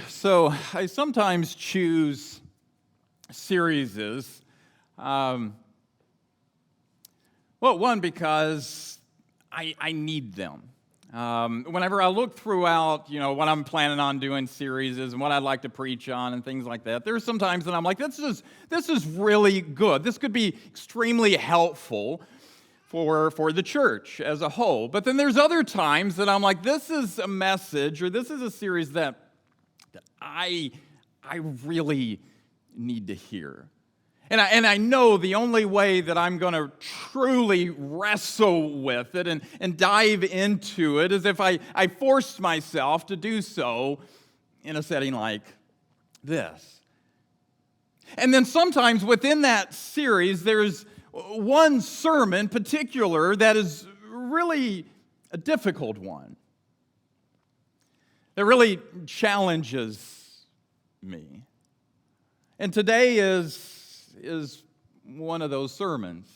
So I sometimes choose series. One, because I need them. Whenever I look throughout, what I'm planning on doing series and what I'd like to preach on and things like that, there's some times that I'm like, this is really good. This could be extremely helpful for the church as a whole. But then there's other times that I'm like, this is a message or this is a series that I really need to hear. And I know the only way that I'm going to truly wrestle with it and dive into it is if I force myself to do so in a setting like this. And then sometimes within that series, there's one sermon particular that is really a difficult one. That really challenges me. And today is one of those sermons.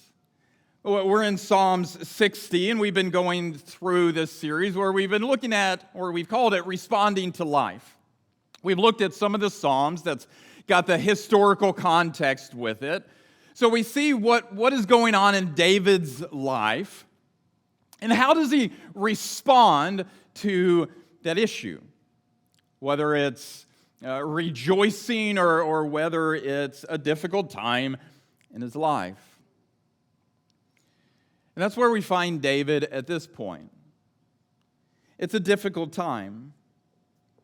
We're in Psalms 60, and we've been going through this series where we've been looking at, or we've called it, Responding to Life. We've looked at some of the Psalms that's got the historical context with it. So we see what is going on in David's life, and how does he respond to that issue? Whether it's rejoicing or whether it's a difficult time in his life. And that's where we find David at this point. It's a difficult time.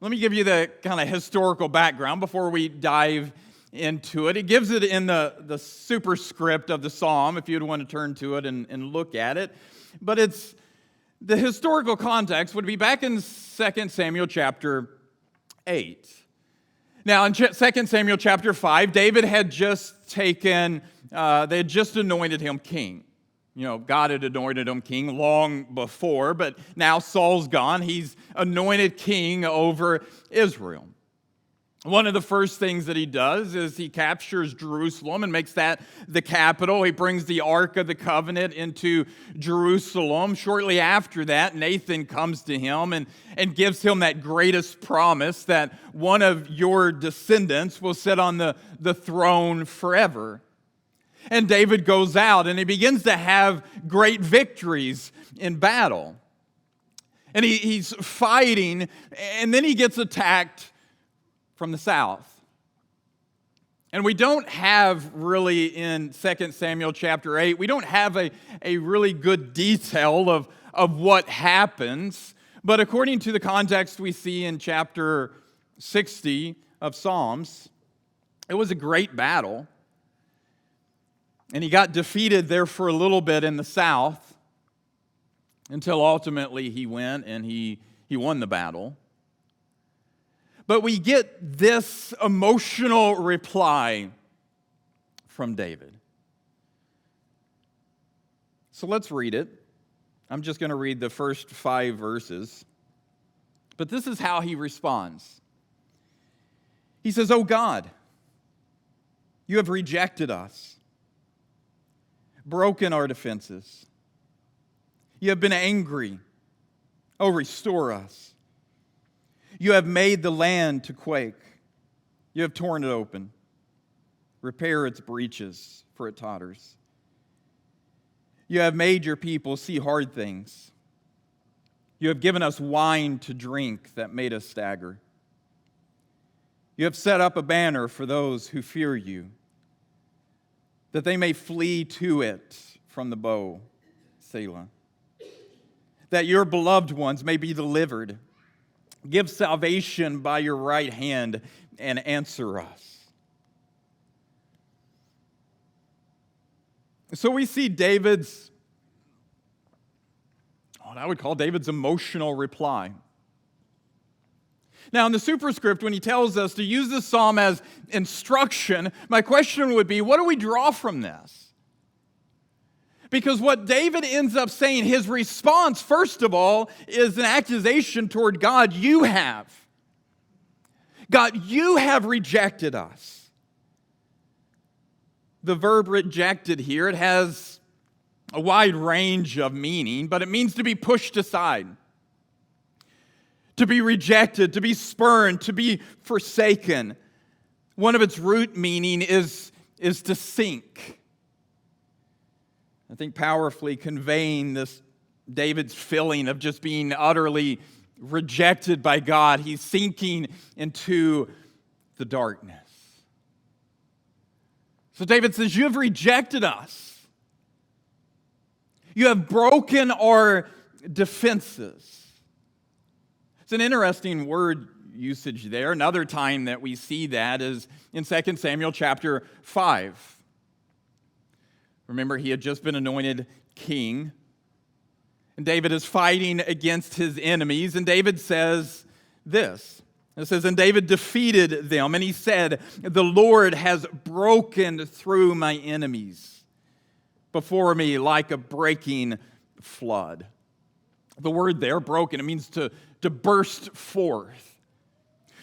Let me give you the kind of historical background before we dive into it. It gives it in the superscript of the psalm, if you'd want to turn to it and look at it. But it's the historical context would be back in 2 Samuel chapter 8. Now, in 2 Samuel chapter 5, David had just they had just anointed him king. God had anointed him king long before, but now Saul's gone. He's anointed king over Israel. One of the first things that he does is he captures Jerusalem and makes that the capital. He brings the Ark of the Covenant into Jerusalem. Shortly after that, Nathan comes to him and gives him that greatest promise that one of your descendants will sit on the throne forever. And David goes out and he begins to have great victories in battle. And he's fighting, and then he gets attacked from the south. And we don't have really in 2 Samuel chapter 8, we don't have a really good detail of what happens. But according to the context we see in chapter 60 of Psalms, it was a great battle. And he got defeated there for a little bit in the south until ultimately he went and he won the battle. But we get this emotional reply from David. So let's read it. I'm just going to read the first 5 verses. But this is how he responds. He says, "O God, you have rejected us, broken our defenses. You have been angry. Oh, restore us. You have made the land to quake. You have torn it open. Repair its breaches, for it totters. You have made your people see hard things. You have given us wine to drink that made us stagger. You have set up a banner for those who fear you, that they may flee to it from the bow, Selah. That your beloved ones may be delivered. Give salvation by your right hand and answer us." So we see David's, what I would call David's emotional reply. Now, in the superscript, when he tells us to use this psalm as instruction, my question would be, what do we draw from this? Because what David ends up saying, his response, first of all, is an accusation toward God. God, you have rejected us. The verb rejected here, it has a wide range of meaning, but it means to be pushed aside, to be rejected, to be spurned, to be forsaken. One of its root meaning is to sink. I think powerfully conveying this David's feeling of just being utterly rejected by God. He's sinking into the darkness. So David says, you have rejected us. You have broken our defenses. It's an interesting word usage there. Another time that we see that is in 2 Samuel chapter 5. Remember, he had just been anointed king. And David is fighting against his enemies. And David says this. It says, and David defeated them. And he said, the Lord has broken through my enemies before me like a breaking flood. The word there, broken, it means to burst forth.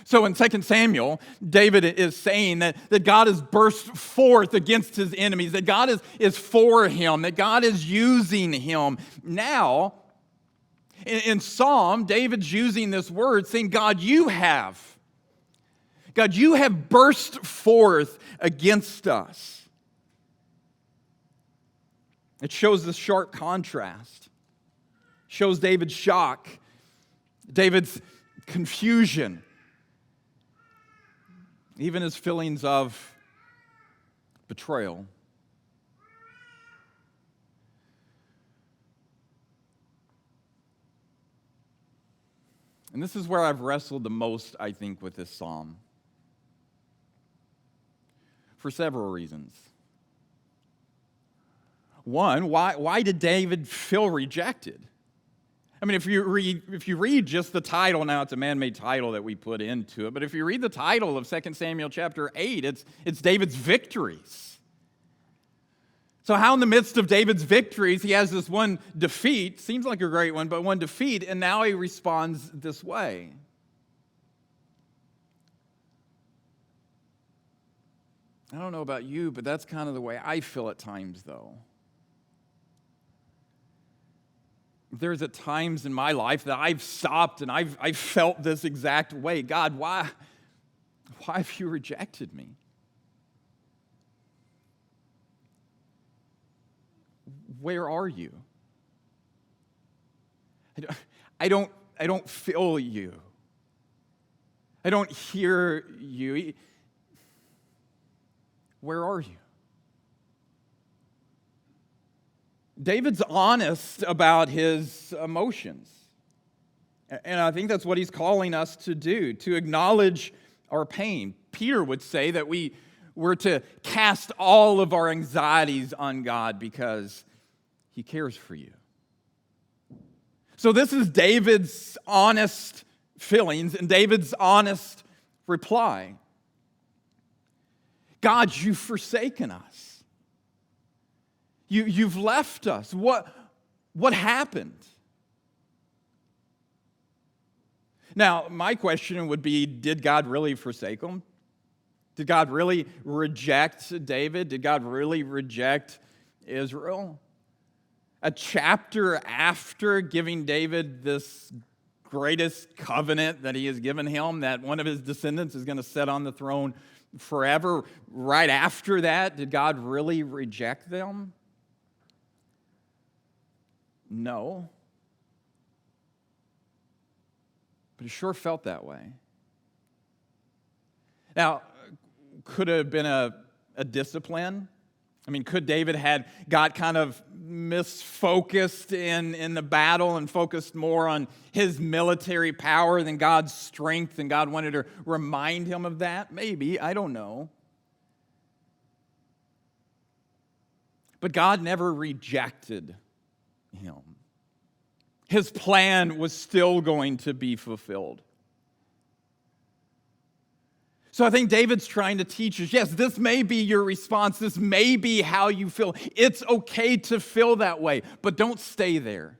So in 2 Samuel, David is saying that God has burst forth against his enemies, that God is for him, that God is using him. Now, in Psalm, David's using this word saying, God, you have burst forth against us. It shows this sharp contrast. Shows David's shock, David's confusion, even his feelings of betrayal. And this is where I've wrestled the most, I think, with this psalm. For several reasons. One, why did David feel rejected? I mean, if you read just the title, now it's a man-made title that we put into it, but if you read the title of 2 Samuel chapter 8, it's David's victories. So how in the midst of David's victories, he has this one defeat, seems like a great one, but one defeat, and now he responds this way. I don't know about you, but that's kind of the way I feel at times, though. There's at times in my life that I've stopped and I've felt this exact way. God, why have you rejected me? Where are you? I don't feel you. I don't hear you. Where are you? David's honest about his emotions. And I think that's what he's calling us to do, to acknowledge our pain. Peter would say that we were to cast all of our anxieties on God because he cares for you. So this is David's honest feelings and David's honest reply. God, you've forsaken us. You've left us. What happened? Now, my question would be, did God really forsake him? Did God really reject David? Did God really reject Israel? A chapter after giving David this greatest covenant that he has given him, that one of his descendants is going to sit on the throne forever, right after that, did God really reject them? No. But it sure felt that way. Now, could it have been a discipline? I mean, could David had got kind of misfocused in the battle and focused more on his military power than God's strength, and God wanted to remind him of that? Maybe, I don't know. But God never rejected him. His plan was still going to be fulfilled. So I think David's trying to teach us, yes, this may be your response. This may be how you feel. It's okay to feel that way, but don't stay there.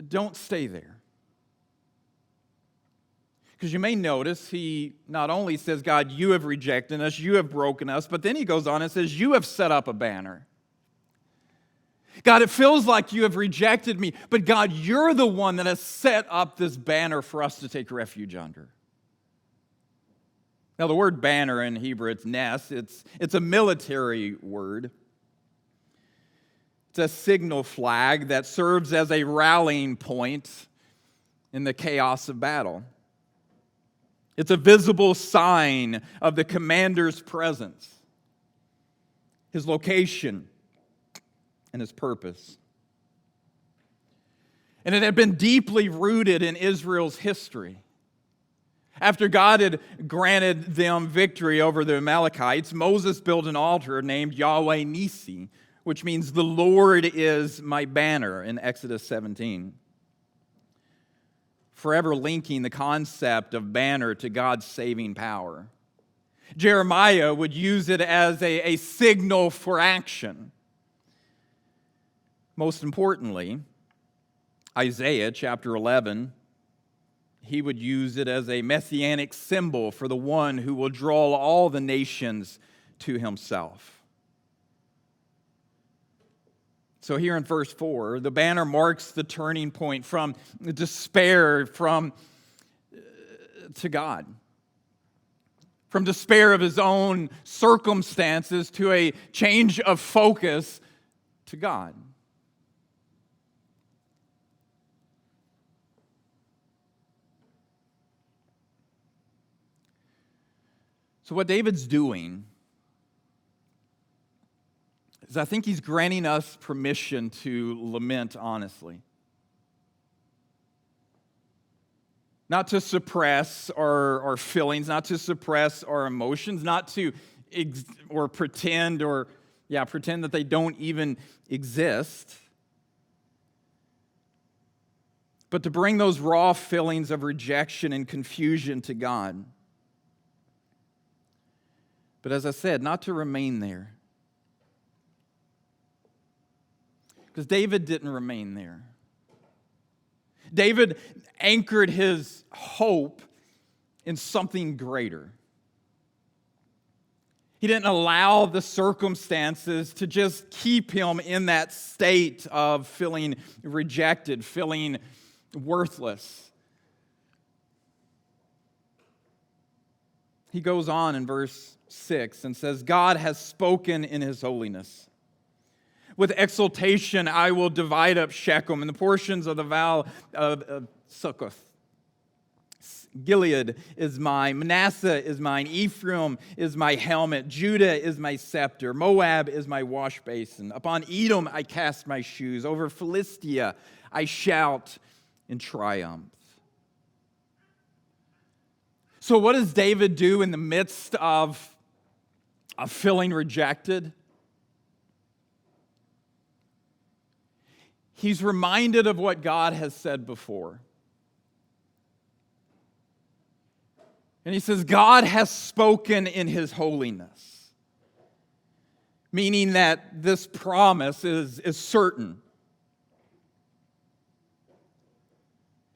Don't stay there. Because you may notice he not only says, God, you have rejected us, you have broken us, but then he goes on and says, you have set up a banner. God, it feels like you have rejected me, but God, you're the one that has set up this banner for us to take refuge under. Now, the word banner in Hebrew, it's nes. It's a military word. It's a signal flag that serves as a rallying point in the chaos of battle. It's a visible sign of the commander's presence, his location, and his purpose. And it had been deeply rooted in Israel's history. After God had granted them victory over the Amalekites, Moses built an altar named Yahweh Nisi, which means the Lord is my banner in Exodus 17. Forever linking the concept of banner to God's saving power. Jeremiah would use it as a signal for action. Most importantly, Isaiah chapter 11, he would use it as a messianic symbol for the one who will draw all the nations to himself. So here in verse 4, the banner marks the turning point from despair to God. From despair of his own circumstances to a change of focus to God. So what David's doing is I think he's granting us permission to lament honestly. Not to suppress our feelings, not to suppress our emotions, not to pretend that they don't even exist. But to bring those raw feelings of rejection and confusion to God. But as I said, not to remain there. Because David didn't remain there. David anchored his hope in something greater. He didn't allow the circumstances to just keep him in that state of feeling rejected, feeling worthless. He goes on in verse 6 and says, God has spoken in his holiness. With exultation, I will divide up Shechem and the portions of the vale of Succoth. Gilead is mine, Manasseh is mine, Ephraim is my helmet, Judah is my scepter, Moab is my wash basin. Upon Edom I cast my shoes, over Philistia I shout in triumph. So what does David do in the midst of feeling rejected? He's reminded of what God has said before. And he says, God has spoken in his holiness. Meaning that this promise is certain.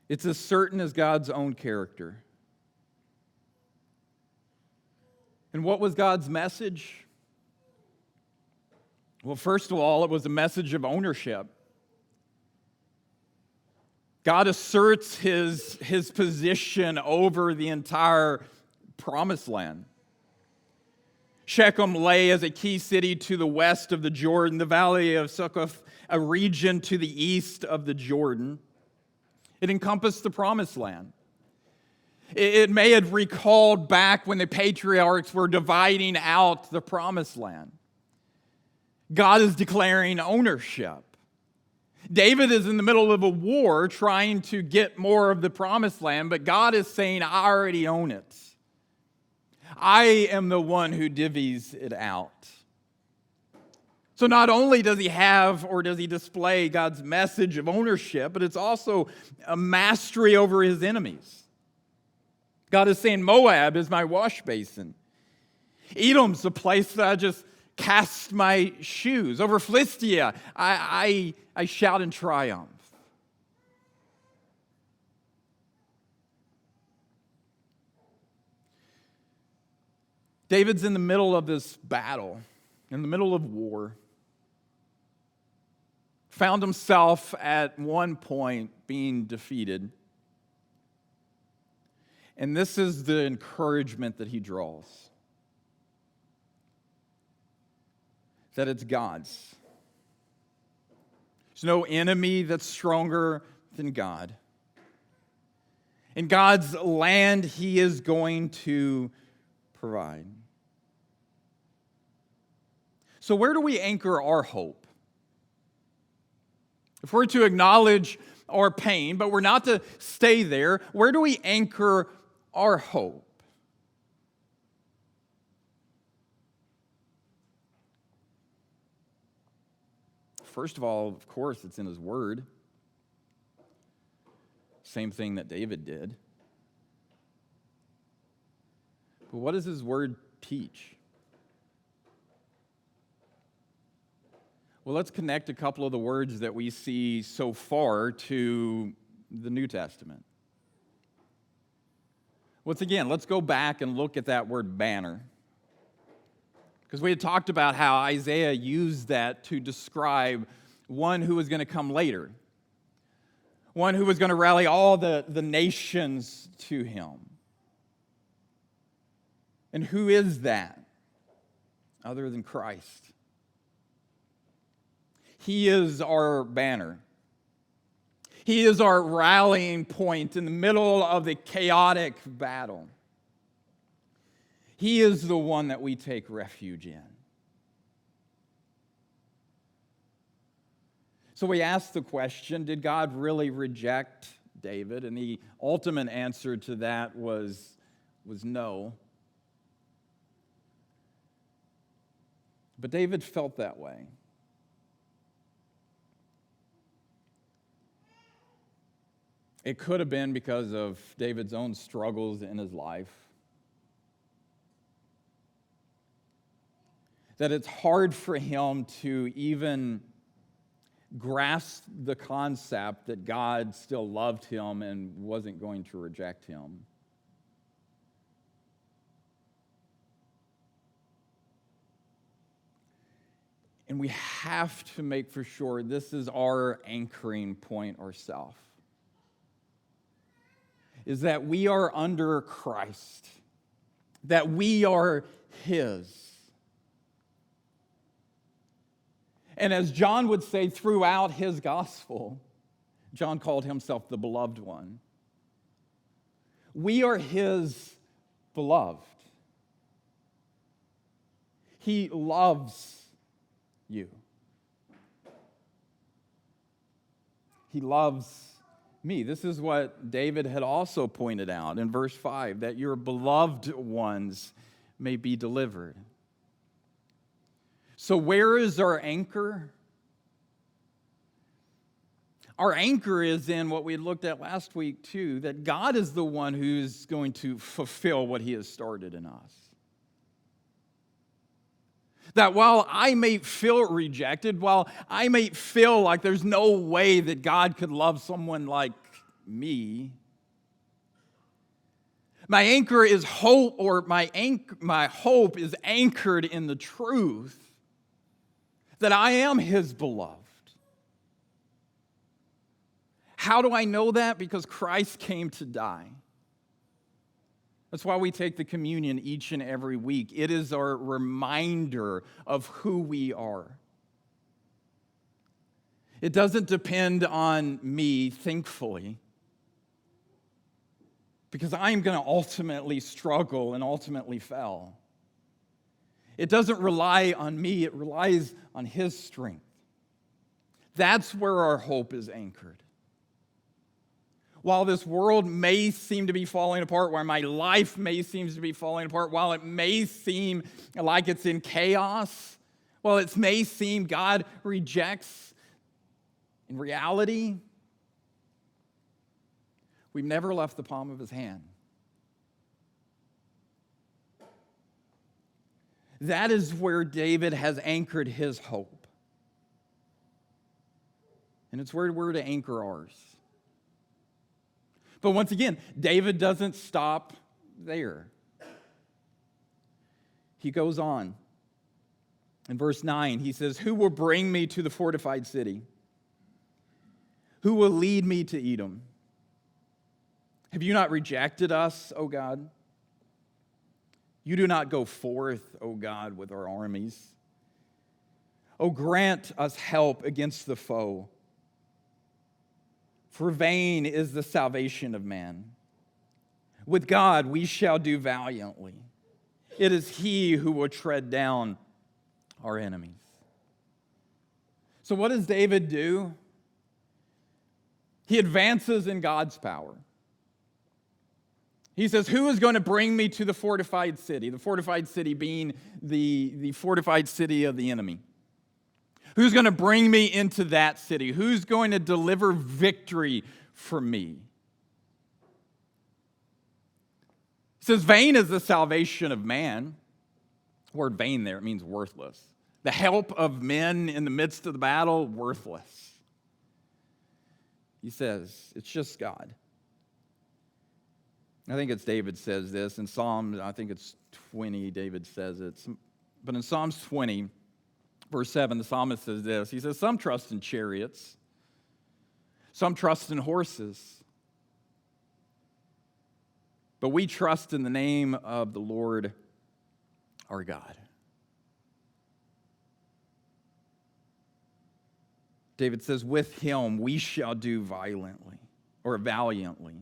It's as certain as God's own character. And what was God's message? Well, first of all, it was a message of ownership. God asserts his position over the entire promised land. Shechem lay as a key city to the west of the Jordan, the valley of Succoth, a region to the east of the Jordan. It encompassed the promised land. It may have recalled back when the patriarchs were dividing out the promised land. God is declaring ownership. David is in the middle of a war trying to get more of the promised land, but God is saying, I already own it. I am the one who divvies it out. So not only does he have or does he display God's message of ownership, but it's also a mastery over his enemies. God is saying, Moab is my wash basin. Edom's the place that I just cast my shoes. Over Philistia, I shout in triumph. David's in the middle of this battle, in the middle of war. found himself at one point being defeated. And this is the encouragement that he draws. That it's God's. There's no enemy that's stronger than God. In God's land, he is going to provide. So where do we anchor our hope? If we're to acknowledge our pain, but we're not to stay there, where do we anchor our hope? First of all, of course, it's in his word. Same thing that David did. But what does his word teach? Well, let's connect a couple of the words that we see so far to the New Testament. Once again, let's go back and look at that word banner. Because we had talked about how Isaiah used that to describe one who was going to come later. One who was going to rally all the nations to him. And who is that other than Christ? He is our banner. He is our rallying point in the middle of the chaotic battle. He is the one that we take refuge in. So we ask the question, did God really reject David? And the ultimate answer to that was no. But David felt that way. It could have been because of David's own struggles in his life. That it's hard for him to even grasp the concept that God still loved him and wasn't going to reject him. And we have to make for sure this is our anchoring point ourselves. Is that we are under Christ. That we are his. And as John would say throughout his gospel, John called himself the beloved one. We are his beloved. He loves you. He loves me. This is what David had also pointed out in verse 5, that your beloved ones may be delivered. So where is our anchor? Our anchor is in what we looked at last week too, that God is the one who's going to fulfill what he has started in us. That while I may feel rejected, while I may feel like there's no way that God could love someone like me, my anchor is hope, or my hope is anchored in the truth that I am his beloved. How do I know that? Because Christ came to die. That's why we take the communion each and every week. It is our reminder of who we are. It doesn't depend on me, thankfully, because I'm going to ultimately struggle and ultimately fail. It doesn't rely on me, it relies on his strength. That's where our hope is anchored. While this world may seem to be falling apart, while my life may seem to be falling apart, while it may seem like it's in chaos, while it may seem God rejects, in reality, we've never left the palm of his hand. That is where David has anchored his hope. And it's where we're to anchor ours. But once again, David doesn't stop there. He goes on. In verse 9, he says, "Who will bring me to the fortified city? Who will lead me to Edom? Have you not rejected us, O God? You do not go forth, O God, with our armies. O grant us help against the foe. For vain is the salvation of man. With God we shall do valiantly. It is He who will tread down our enemies. So what does David do? He advances in God's power. He says, who is going to bring me to the fortified city? The fortified city being the fortified city of the enemy. Who's going to bring me into that city? Who's going to deliver victory for me? He says, vain is the salvation of man. The word vain there, it means worthless. The help of men in the midst of the battle, worthless. He says, it's just God. I think it's David says this. In Psalm, I think it's 20, David says it. But in Psalms 20, verse 7, the psalmist says this. He says, some trust in chariots. Some trust in horses. But we trust in the name of the Lord our God. David says, with him we shall do violently or valiantly.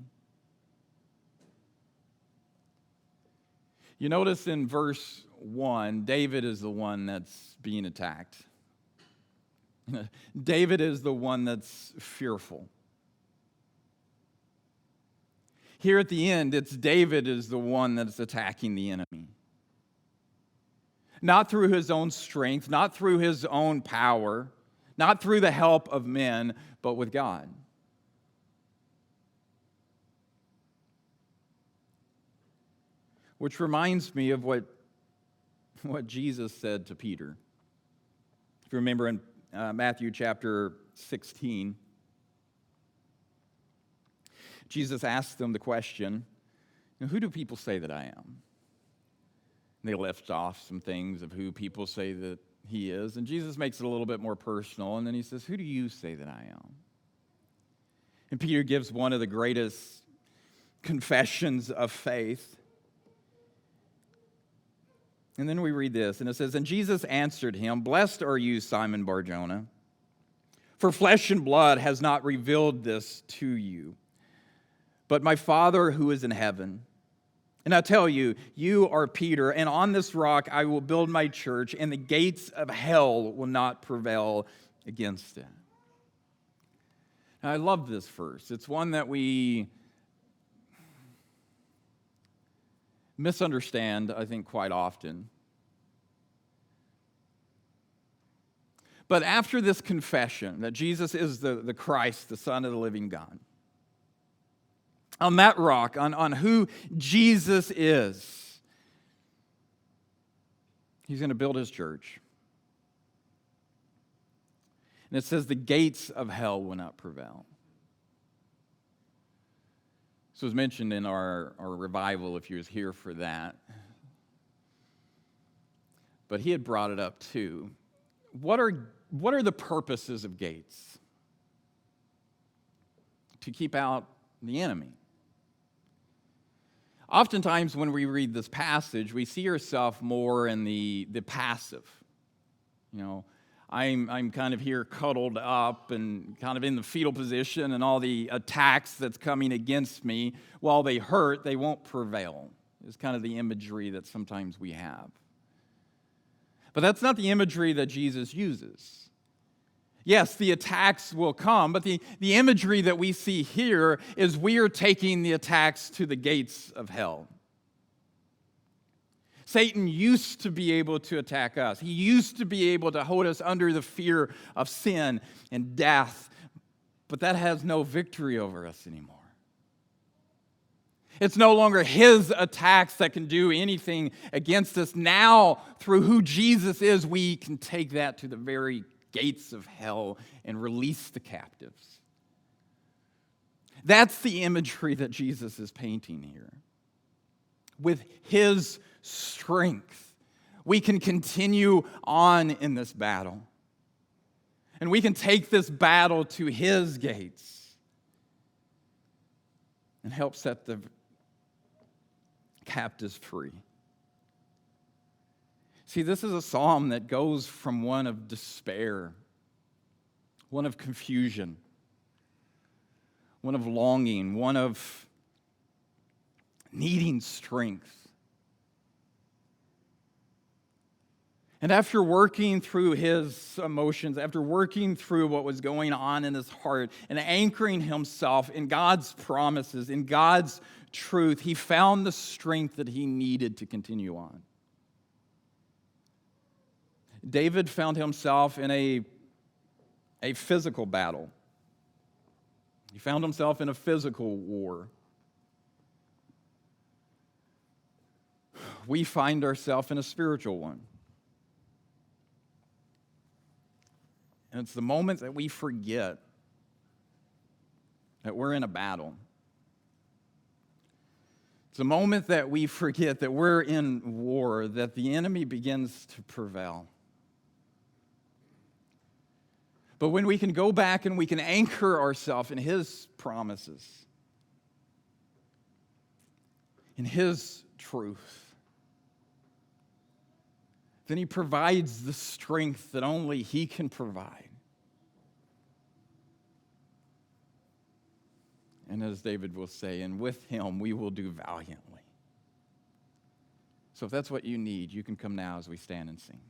You notice in verse 1, David is the one that's being attacked. David is the one that's fearful. Here at the end, it's David is the one that's attacking the enemy. Not through his own strength, not through his own power, not through the help of men, but with God. Which reminds me of what Jesus said to Peter. If you remember in Matthew chapter 16, Jesus asked them the question, who do people say that I am? And they left off some things of who people say that he is. And Jesus makes it a little bit more personal. And then he says, who do you say that I am? And Peter gives one of the greatest confessions of faith. And then we read this, and it says, and Jesus answered him, blessed are you, Simon Bar-Jonah, for flesh and blood has not revealed this to you, but my Father who is in heaven. And I tell you, you are Peter, and on this rock I will build my church, and the gates of hell will not prevail against it. Now, I love this verse. It's one that we misunderstand, I think, quite often. But after this confession that Jesus is the Christ, the Son of the living God, on that rock, on who Jesus is, he's going to build his church. And it says the gates of hell will not prevail. This was mentioned in our revival, if you was here for that. But he had brought it up too. What are the purposes of gates? To keep out the enemy. Oftentimes when we read this passage, we see ourselves more in the passive. You know, I'm kind of here cuddled up and kind of in the fetal position, and all the attacks that's coming against me, while they hurt, they won't prevail. It's kind of the imagery that sometimes we have. But that's not the imagery that Jesus uses. Yes, the attacks will come, but the imagery that we see here is we are taking the attacks to the gates of hell. Satan used to be able to attack us. He used to be able to hold us under the fear of sin and death, but that has no victory over us anymore. It's no longer his attacks that can do anything against us. Now, through who Jesus is, we can take that to the very gates of hell and release the captives. That's the imagery that Jesus is painting here. With his strength, we can continue on in this battle. And we can take this battle to his gates and help set the captives free. See, this is a psalm that goes from one of despair, one of confusion, one of longing, one of needing strength. And after working through his emotions, after working through what was going on in his heart and anchoring himself in God's promises, in God's truth, he found the strength that he needed to continue on. David found himself in a physical battle. He found himself in a physical war. We find ourselves in a spiritual one. And it's the moments that we forget that we're in a battle. It's the moment that we forget that we're in war, that the enemy begins to prevail. But when we can go back and we can anchor ourselves in his promises, in his truth, then he provides the strength that only he can provide. And as David will say, and with him we will do valiantly. So if that's what you need, you can come now as we stand and sing.